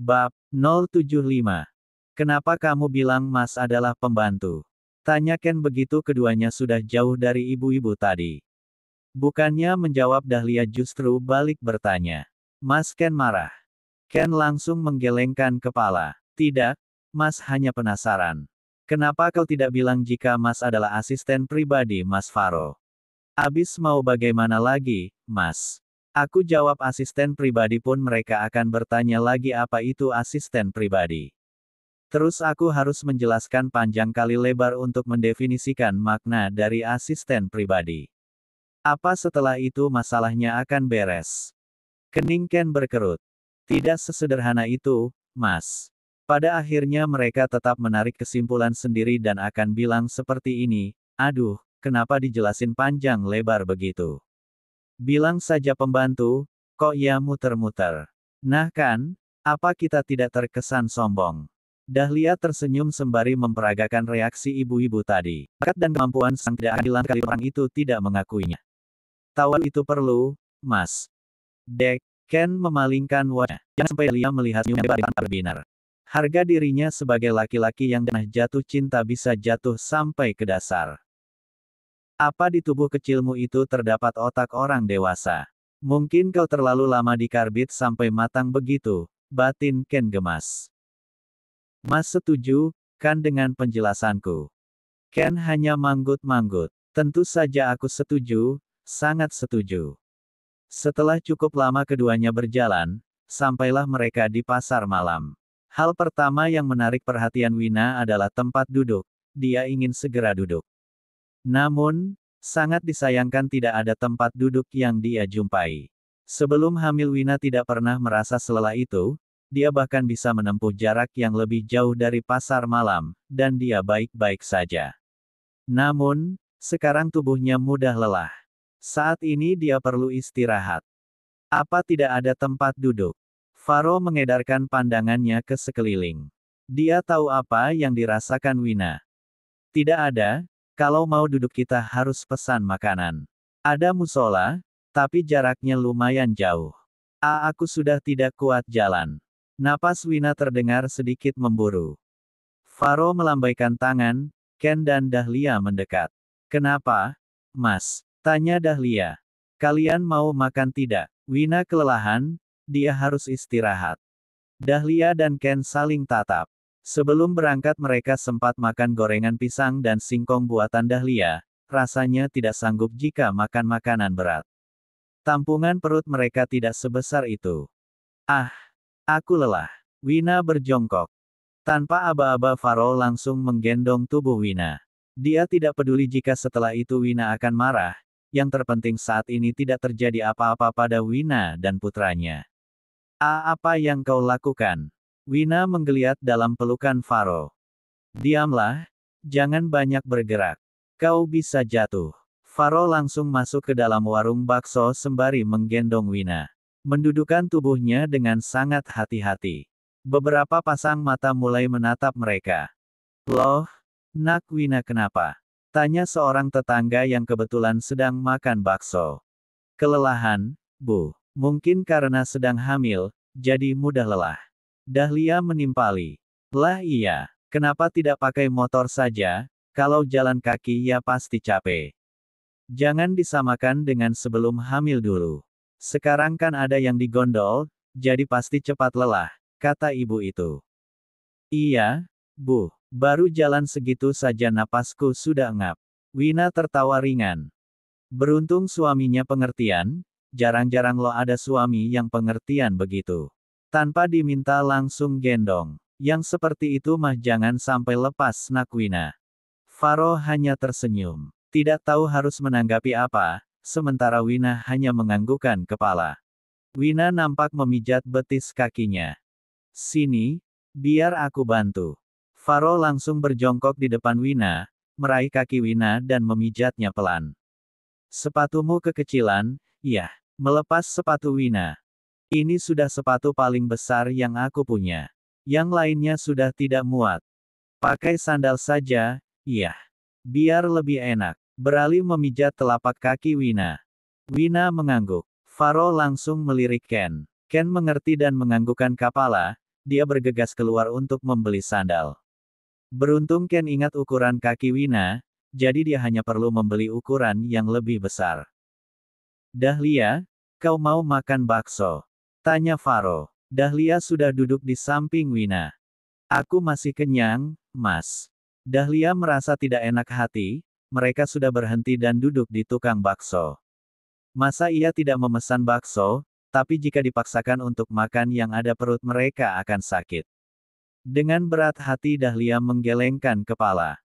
Bab 075. Kenapa kamu bilang Mas adalah pembantu? Tanya Ken begitu keduanya sudah jauh dari ibu-ibu tadi. Bukannya menjawab, Dahlia justru balik bertanya. Mas Ken marah. Ken langsung menggelengkan kepala. Tidak, Mas hanya penasaran. Kenapa kau tidak bilang jika Mas adalah asisten pribadi Mas Faro? Abis mau bagaimana lagi, Mas? Aku jawab asisten pribadi pun mereka akan bertanya lagi apa itu asisten pribadi. Terus aku harus menjelaskan panjang kali lebar untuk mendefinisikan makna dari asisten pribadi. Apa setelah itu masalahnya akan beres? Kening Ken berkerut. Tidak sesederhana itu, Mas. Pada akhirnya mereka tetap menarik kesimpulan sendiri dan akan bilang seperti ini, aduh, kenapa dijelasin panjang lebar begitu? Bilang saja pembantu, kok ya muter-muter. Nah kan, apa kita tidak terkesan sombong? Dahlia tersenyum sembari memperagakan reaksi ibu-ibu tadi. Bakat dan kemampuan sang tidak adilan kali orang itu tidak mengakuinya. Tahu itu perlu, Mas. Dek, Ken memalingkan wajah. Jangan sampai Dahlia melihat senyum lebar tanpa berbinar. Harga dirinya sebagai laki-laki yang pernah jatuh cinta bisa jatuh sampai ke dasar. Apa di tubuh kecilmu itu terdapat otak orang dewasa? Mungkin kau terlalu lama dikarbit sampai matang begitu, batin Ken gemas. Mas setuju, kan dengan penjelasanku? Ken hanya manggut-manggut. Tentu saja aku setuju, sangat setuju. Setelah cukup lama keduanya berjalan, sampailah mereka di pasar malam. Hal pertama yang menarik perhatian Wina adalah tempat duduk. Dia ingin segera duduk. Namun, sangat disayangkan tidak ada tempat duduk yang dia jumpai. Sebelum hamil Wina tidak pernah merasa selelah itu, dia bahkan bisa menempuh jarak yang lebih jauh dari pasar malam, dan dia baik-baik saja. Namun, sekarang tubuhnya mudah lelah. Saat ini dia perlu istirahat. Apa tidak ada tempat duduk? Faro mengedarkan pandangannya ke sekeliling. Dia tahu apa yang dirasakan Wina. Tidak ada. Kalau mau duduk kita harus pesan makanan. Ada musola, tapi jaraknya lumayan jauh. Aku sudah tidak kuat jalan. Napas Wina terdengar sedikit memburu. Faro melambaikan tangan, Ken dan Dahlia mendekat. Kenapa, Mas? Tanya Dahlia. Kalian mau makan tidak? Wina kelelahan, dia harus istirahat. Dahlia dan Ken saling tatap. Sebelum berangkat mereka sempat makan gorengan pisang dan singkong buatan Dahlia, rasanya tidak sanggup jika makan makanan berat. Tampungan perut mereka tidak sebesar itu. Aku lelah. Wina berjongkok. Tanpa aba-aba Faro langsung menggendong tubuh Wina. Dia tidak peduli jika setelah itu Wina akan marah, yang terpenting saat ini tidak terjadi apa-apa pada Wina dan putranya. Apa yang kau lakukan? Wina menggeliat dalam pelukan Faro. Diamlah, jangan banyak bergerak. Kau bisa jatuh. Faro langsung masuk ke dalam warung bakso sembari menggendong Wina. Mendudukan tubuhnya dengan sangat hati-hati. Beberapa pasang mata mulai menatap mereka. Loh, nak Wina kenapa? Tanya seorang tetangga yang kebetulan sedang makan bakso. Kelelahan, Bu. Mungkin karena sedang hamil, jadi mudah lelah. Dahlia menimpali. Lah iya, kenapa tidak pakai motor saja? Kalau jalan kaki ya pasti capek. Jangan disamakan dengan sebelum hamil dulu. Sekarang kan ada yang digondol, jadi pasti cepat lelah, kata ibu itu. Iya, Bu, baru jalan segitu saja napasku sudah ngap. Wina tertawa ringan. Beruntung suaminya pengertian, jarang-jarang lo ada suami yang pengertian begitu. Tanpa diminta langsung gendong. Yang seperti itu mah jangan sampai lepas nak Wina. Faro hanya tersenyum. Tidak tahu harus menanggapi apa, sementara Wina hanya menganggukkan kepala. Wina nampak memijat betis kakinya. Sini, biar aku bantu. Faro langsung berjongkok di depan Wina, meraih kaki Wina dan memijatnya pelan. Sepatumu kekecilan, ya. Melepas sepatu Wina. Ini sudah sepatu paling besar yang aku punya. Yang lainnya sudah tidak muat. Pakai sandal saja, iya. Biar lebih enak. Beralih memijat telapak kaki Wina. Wina mengangguk. Faro langsung melirik Ken. Ken mengerti dan menganggukkan kepala, dia bergegas keluar untuk membeli sandal. Beruntung Ken ingat ukuran kaki Wina, jadi dia hanya perlu membeli ukuran yang lebih besar. Dahlia, kau mau makan bakso? Tanya Faro. Dahlia sudah duduk di samping Wina. Aku masih kenyang, Mas. Dahlia merasa tidak enak hati, mereka sudah berhenti dan duduk di tukang bakso. Masa ia tidak memesan bakso, tapi jika dipaksakan untuk makan yang ada perut mereka akan sakit. Dengan berat hati Dahlia menggelengkan kepala.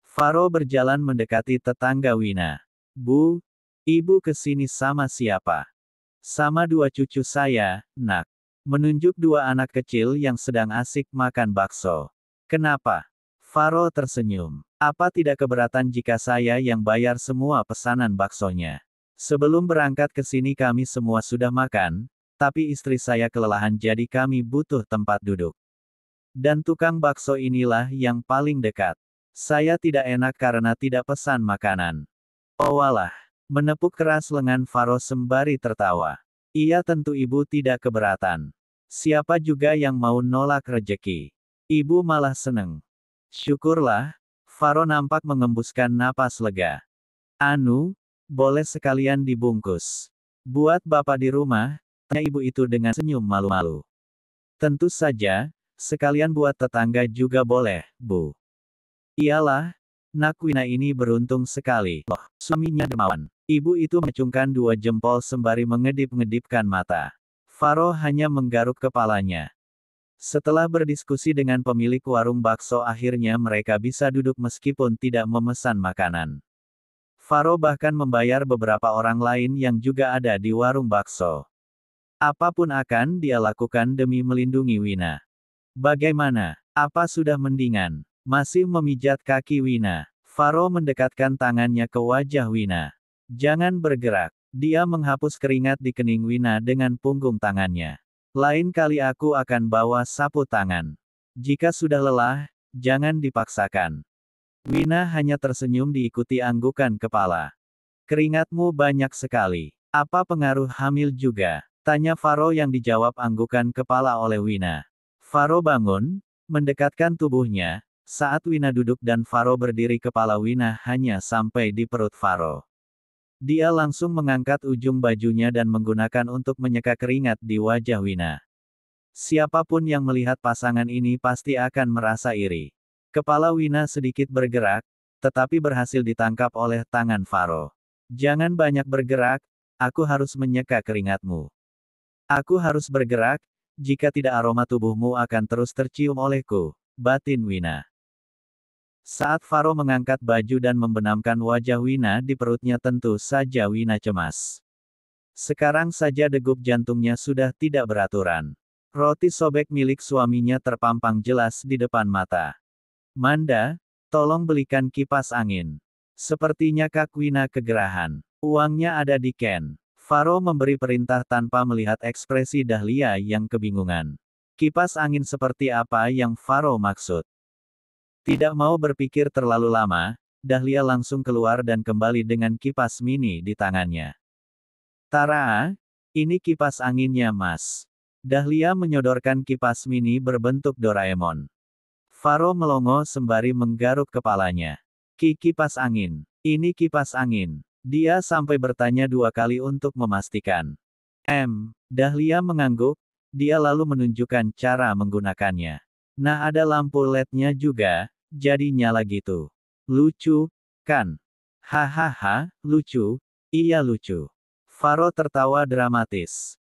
Faro berjalan mendekati tetangga Wina. Bu, ibu kesini sama siapa? Sama dua cucu saya, nak. Menunjuk dua anak kecil yang sedang asik makan bakso. Kenapa? Faro tersenyum. Apa tidak keberatan jika saya yang bayar semua pesanan baksonya? Sebelum berangkat ke sini kami semua sudah makan, tapi istri saya kelelahan jadi kami butuh tempat duduk. Dan tukang bakso inilah yang paling dekat. Saya tidak enak karena tidak pesan makanan. Oh walah. Menepuk keras lengan Faro sembari tertawa. Iya tentu ibu tidak keberatan. Siapa juga yang mau nolak rejeki? Ibu malah seneng. Syukurlah. Faro nampak mengembuskan napas lega. Anu, boleh sekalian dibungkus. Buat bapak di rumah, tanya ibu itu dengan senyum malu-malu. Tentu saja, sekalian buat tetangga juga boleh, Bu. Iyalah, nak Wina ini beruntung sekali, loh, suaminya dermawan. Ibu itu mengacungkan dua jempol sembari mengedip-ngedipkan mata. Faro hanya menggaruk kepalanya. Setelah berdiskusi dengan pemilik warung bakso akhirnya mereka bisa duduk meskipun tidak memesan makanan. Faro bahkan membayar beberapa orang lain yang juga ada di warung bakso. Apapun akan dia lakukan demi melindungi Wina. Bagaimana? Apa sudah mendingan? Masih memijat kaki Wina. Faro mendekatkan tangannya ke wajah Wina. Jangan bergerak. Dia menghapus keringat di kening Wina dengan punggung tangannya. Lain kali aku akan bawa sapu tangan. Jika sudah lelah, jangan dipaksakan. Wina hanya tersenyum diikuti anggukan kepala. Keringatmu banyak sekali. Apa pengaruh hamil juga? Tanya Faro yang dijawab anggukan kepala oleh Wina. Faro bangun, mendekatkan tubuhnya, saat Wina duduk dan Faro berdiri kepala Wina hanya sampai di perut Faro. Dia langsung mengangkat ujung bajunya dan menggunakan untuk menyeka keringat di wajah Wina. Siapapun yang melihat pasangan ini pasti akan merasa iri. Kepala Wina sedikit bergerak, tetapi berhasil ditangkap oleh tangan Faro. Jangan banyak bergerak, aku harus menyeka keringatmu. Aku harus bergerak, jika tidak aroma tubuhmu akan terus tercium olehku, batin Wina. Saat Faro mengangkat baju dan membenamkan wajah Wina di perutnya tentu saja Wina cemas. Sekarang saja degup jantungnya sudah tidak beraturan. Roti sobek milik suaminya terpampang jelas di depan mata. Manda, tolong belikan kipas angin. Sepertinya Kak Wina kegerahan. Uangnya ada di Ken. Faro memberi perintah tanpa melihat ekspresi Dahlia yang kebingungan. Kipas angin seperti apa yang Faro maksud? Tidak mau berpikir terlalu lama, Dahlia langsung keluar dan kembali dengan kipas mini di tangannya. Tara, ini kipas anginnya Mas. Dahlia menyodorkan kipas mini berbentuk Doraemon. Faro melongo sembari menggaruk kepalanya. Kipas angin. Ini kipas angin. Dia sampai bertanya dua kali untuk memastikan. Dahlia mengangguk, dia lalu menunjukkan cara menggunakannya. Nah ada lampu LED-nya juga, jadi nyala gitu. Lucu, kan? Hahaha, lucu, iya lucu. Faro tertawa dramatis.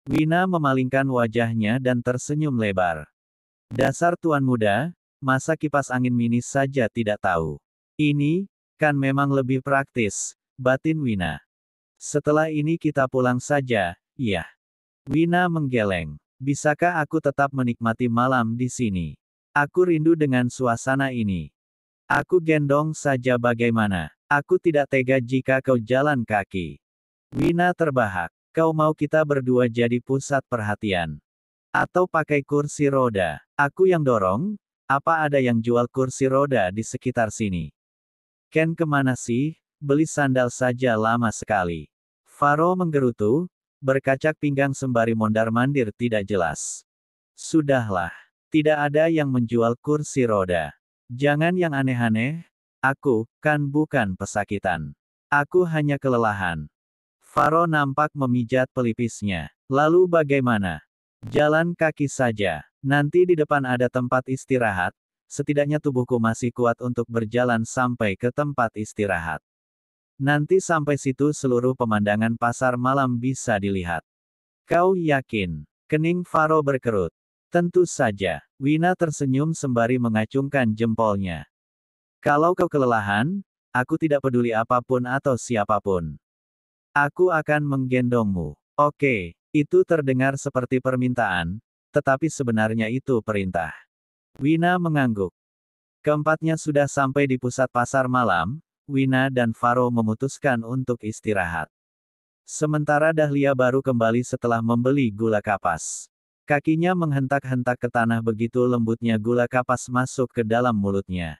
Wina memalingkan wajahnya dan tersenyum lebar. Dasar tuan muda, masa kipas angin mini saja tidak tahu. Ini, kan memang lebih praktis, batin Wina. Setelah ini kita pulang saja, iya. Wina menggeleng. Bisakah aku tetap menikmati malam di sini? Aku rindu dengan suasana ini. Aku gendong saja bagaimana? Aku tidak tega jika kau jalan kaki. Wina terbahak. Kau mau kita berdua jadi pusat perhatian? Atau pakai kursi roda? Aku yang dorong? Apa ada yang jual kursi roda di sekitar sini? Ken kemana sih? Beli sandal saja lama sekali. Faro menggerutu, berkacak pinggang sembari mondar-mandir tidak jelas. Sudahlah. Tidak ada yang menjual kursi roda. Jangan yang aneh-aneh. Aku, kan bukan pesakitan. Aku hanya kelelahan. Faro nampak memijat pelipisnya. Lalu bagaimana? Jalan kaki saja. Nanti di depan ada tempat istirahat. Setidaknya tubuhku masih kuat untuk berjalan sampai ke tempat istirahat. Nanti sampai situ seluruh pemandangan pasar malam bisa dilihat. Kau yakin? Kening Faro berkerut. Tentu saja. Wina tersenyum sembari mengacungkan jempolnya. Kalau kau kelelahan, aku tidak peduli apapun atau siapapun. Aku akan menggendongmu. Oke, itu terdengar seperti permintaan, tetapi sebenarnya itu perintah. Wina mengangguk. Keempatnya sudah sampai di pusat pasar malam, Wina dan Faro memutuskan untuk istirahat. Sementara Dahlia baru kembali setelah membeli gula kapas. Kakinya menghentak-hentak ke tanah begitu lembutnya gula kapas masuk ke dalam mulutnya.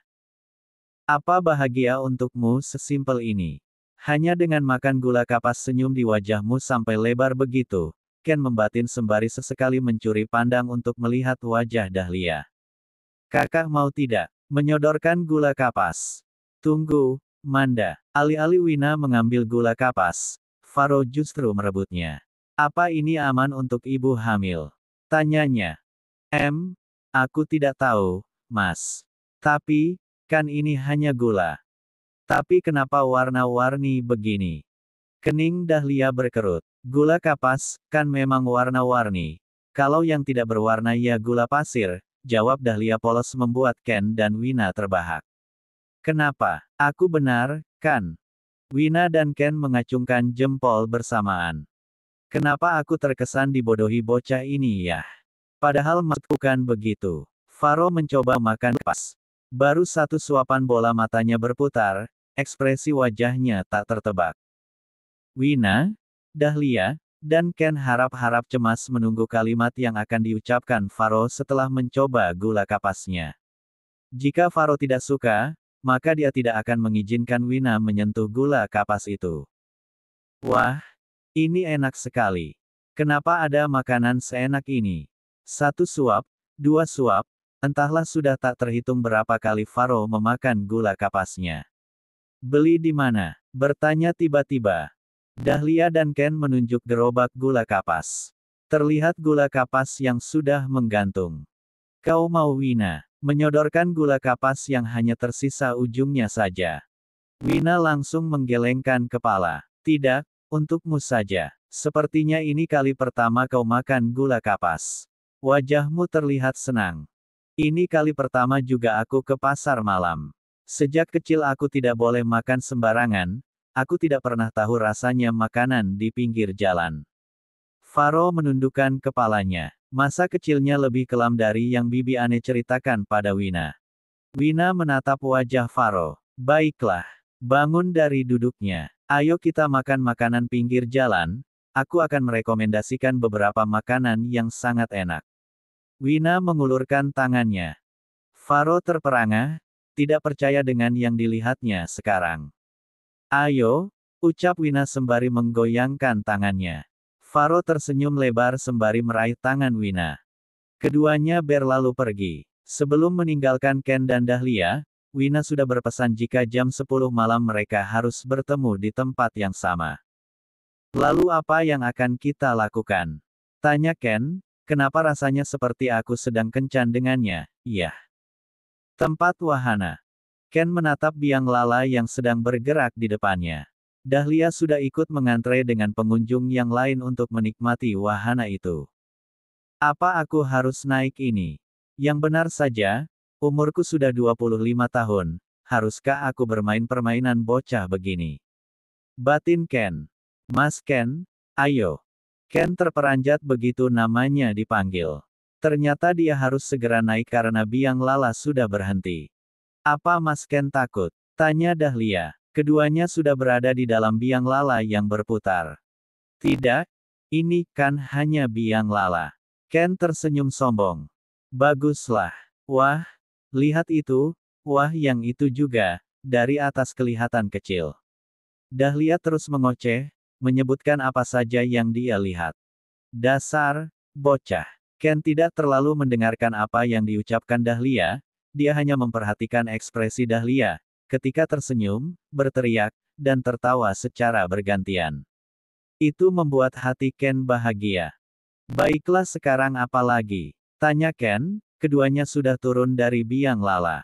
Apa bahagia untukmu sesimpel ini? Hanya dengan makan gula kapas senyum di wajahmu sampai lebar begitu, Ken membatin sembari sesekali mencuri pandang untuk melihat wajah Dahlia. Kakak mau tidak menyodorkan gula kapas? Tunggu, Manda. Alih-alih Wina mengambil gula kapas, Faro justru merebutnya. Apa ini aman untuk ibu hamil? Tanyanya. Aku tidak tahu, Mas. Tapi, kan ini hanya gula. Tapi kenapa warna-warni begini? Kening Dahlia berkerut. Gula kapas, kan memang warna-warni. Kalau yang tidak berwarna ya gula pasir, jawab Dahlia polos membuat Ken dan Wina terbahak. Kenapa? Aku benar, kan? Wina dan Ken mengacungkan jempol bersamaan. Kenapa aku terkesan dibodohi bocah ini ya? Padahal bukan begitu. Faro mencoba makan pas. Baru satu suapan bola matanya berputar, ekspresi wajahnya tak tertebak. Wina, Dahlia, dan Ken harap-harap cemas menunggu kalimat yang akan diucapkan Faro setelah mencoba gula kapasnya. Jika Faro tidak suka, maka dia tidak akan mengizinkan Wina menyentuh gula kapas itu. Wah, ini enak sekali. Kenapa ada makanan seenak ini? Satu suap, dua suap, entahlah sudah tak terhitung berapa kali Faro memakan gula kapasnya. Beli di mana? Bertanya tiba-tiba. Dahlia dan Ken menunjuk gerobak gula kapas. Terlihat gula kapas yang sudah menggantung. Kau mau Wina? Menyodorkan gula kapas yang hanya tersisa ujungnya saja. Wina langsung menggelengkan kepala. Tidak, untukmu saja. Sepertinya ini kali pertama kau makan gula kapas. Wajahmu terlihat senang. Ini kali pertama juga aku ke pasar malam. Sejak kecil aku tidak boleh makan sembarangan, aku tidak pernah tahu rasanya makanan di pinggir jalan. Faro menundukkan kepalanya. Masa kecilnya lebih kelam dari yang Bibi Ane ceritakan pada Wina. Wina menatap wajah Faro. Baiklah. Bangun dari duduknya. Ayo kita makan makanan pinggir jalan, aku akan merekomendasikan beberapa makanan yang sangat enak. Wina mengulurkan tangannya. Faro terperangah, tidak percaya dengan yang dilihatnya sekarang. Ayo, ucap Wina sembari menggoyangkan tangannya. Faro tersenyum lebar sembari meraih tangan Wina. Keduanya berlalu pergi. Sebelum meninggalkan Ken dan Dahlia, Wina sudah berpesan jika jam 10 malam mereka harus bertemu di tempat yang sama. Lalu apa yang akan kita lakukan? Tanya Ken, kenapa rasanya seperti aku sedang kencan dengannya? Iya. Tempat wahana. Ken menatap biang lala yang sedang bergerak di depannya. Dahlia sudah ikut mengantre dengan pengunjung yang lain untuk menikmati wahana itu. Apa aku harus naik ini? Yang benar saja, umurku sudah 25 tahun, haruskah aku bermain permainan bocah begini? Batin Ken. Mas Ken, ayo. Ken terperanjat begitu namanya dipanggil. Ternyata dia harus segera naik karena biang lala sudah berhenti. Apa Mas Ken takut? Tanya Dahlia. Keduanya sudah berada di dalam biang lala yang berputar. Tidak, ini kan hanya biang lala. Ken tersenyum sombong. Baguslah. Wah, lihat itu, wah yang itu juga, dari atas kelihatan kecil. Dahlia terus mengoceh, menyebutkan apa saja yang dia lihat. Dasar, bocah. Ken tidak terlalu mendengarkan apa yang diucapkan Dahlia, dia hanya memperhatikan ekspresi Dahlia, ketika tersenyum, berteriak, dan tertawa secara bergantian. Itu membuat hati Ken bahagia. Baiklah sekarang apa lagi? Tanya Ken, keduanya sudah turun dari biang lala.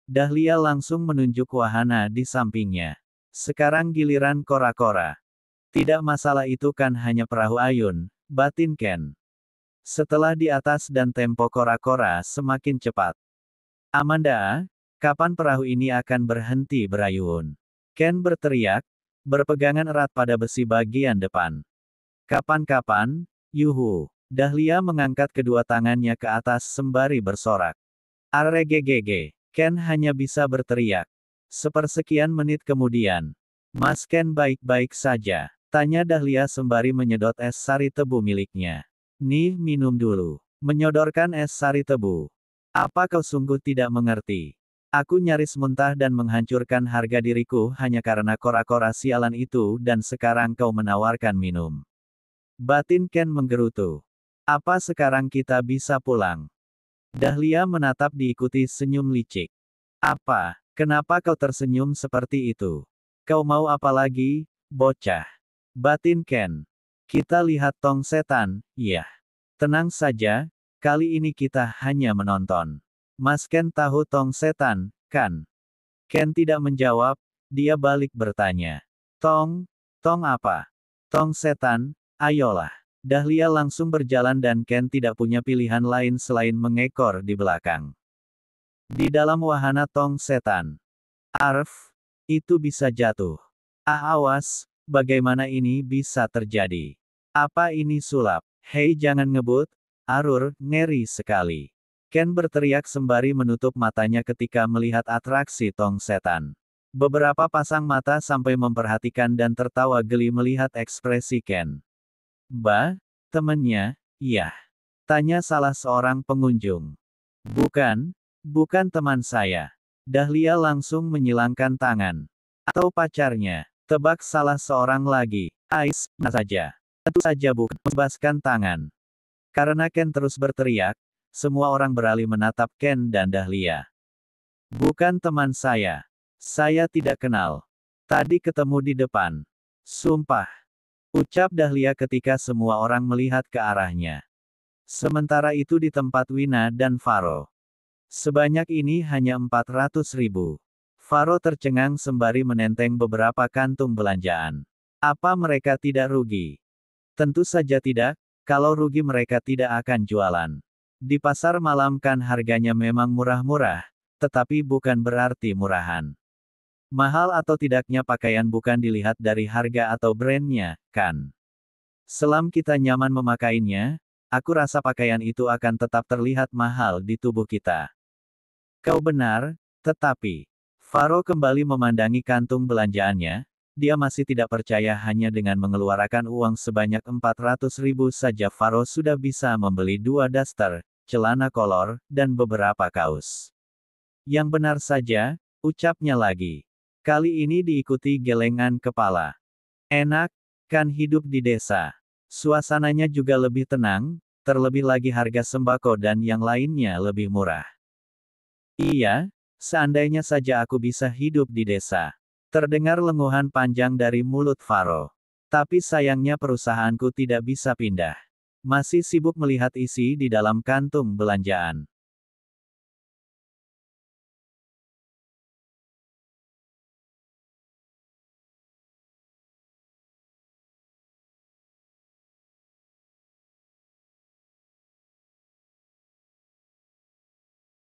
Dahlia langsung menunjuk wahana di sampingnya. Sekarang giliran kora-kora. Tidak masalah itu kan hanya perahu ayun, batin Ken. Setelah di atas dan tempo kora-kora semakin cepat. Amanda, kapan perahu ini akan berhenti berayun? Ken berteriak, berpegangan erat pada besi bagian depan. Kapan-kapan, yuhu. Dahlia mengangkat kedua tangannya ke atas sembari bersorak. Arregegege. Ken hanya bisa berteriak. Sepersekian menit kemudian. Mas Ken baik-baik saja? Tanya Dahlia sembari menyedot es sari tebu miliknya. Nih minum dulu. Menyodorkan es sari tebu. Apa kau sungguh tidak mengerti? Aku nyaris muntah dan menghancurkan harga diriku hanya karena kora-kora sialan itu dan sekarang kau menawarkan minum. Batin Ken menggerutu. Apa sekarang kita bisa pulang? Dahlia menatap diikuti senyum licik. Apa? Kenapa kau tersenyum seperti itu? Kau mau apa lagi, bocah? Batin Ken. Kita lihat tong setan, ya. Tenang saja, kali ini kita hanya menonton. Mas Ken tahu tong setan, kan? Ken tidak menjawab, dia balik bertanya. Tong apa? Tong setan, ayolah. Dahlia langsung berjalan dan Ken tidak punya pilihan lain selain mengekor di belakang. Di dalam wahana tong setan. Arf, itu bisa jatuh. Awas, bagaimana ini bisa terjadi? Apa ini sulap? Hei jangan ngebut, Arur, ngeri sekali. Ken berteriak sembari menutup matanya ketika melihat atraksi tong setan. Beberapa pasang mata sampai memperhatikan dan tertawa geli melihat ekspresi Ken. Temennya, iya. Tanya salah seorang pengunjung. Bukan teman saya. Dahlia langsung menyilangkan tangan. Atau pacarnya. Tebak salah seorang lagi. Saja. Tentu saja bukan. Membebaskan tangan. Karena Ken terus berteriak, semua orang beralih menatap Ken dan Dahlia. Bukan teman saya. Saya tidak kenal. Tadi ketemu di depan. Sumpah. Ucap Dahlia ketika semua orang melihat ke arahnya. Sementara itu di tempat Wina dan Faro. Sebanyak ini hanya 400.000. Faro tercengang sembari menenteng beberapa kantung belanjaan. Apa mereka tidak rugi? Tentu saja tidak, kalau rugi mereka tidak akan jualan. Di pasar malam kan harganya memang murah-murah, tetapi bukan berarti murahan. Mahal atau tidaknya pakaian bukan dilihat dari harga atau brandnya, kan? Selam kita nyaman memakainya, aku rasa pakaian itu akan tetap terlihat mahal di tubuh kita. Kau benar, tetapi... Faro kembali memandangi kantung belanjaannya, dia masih tidak percaya hanya dengan mengeluarkan uang sebanyak 400.000 saja Faro sudah bisa membeli 2 daster, celana kolor, dan beberapa kaos. Yang benar saja, ucapnya lagi. Kali ini diikuti gelengan kepala. Enak, kan hidup di desa. Suasananya juga lebih tenang, terlebih lagi harga sembako dan yang lainnya lebih murah. Iya, seandainya saja aku bisa hidup di desa. Terdengar lenguhan panjang dari mulut Faro. Tapi sayangnya perusahaanku tidak bisa pindah. Masih sibuk melihat isi di dalam kantung belanjaan.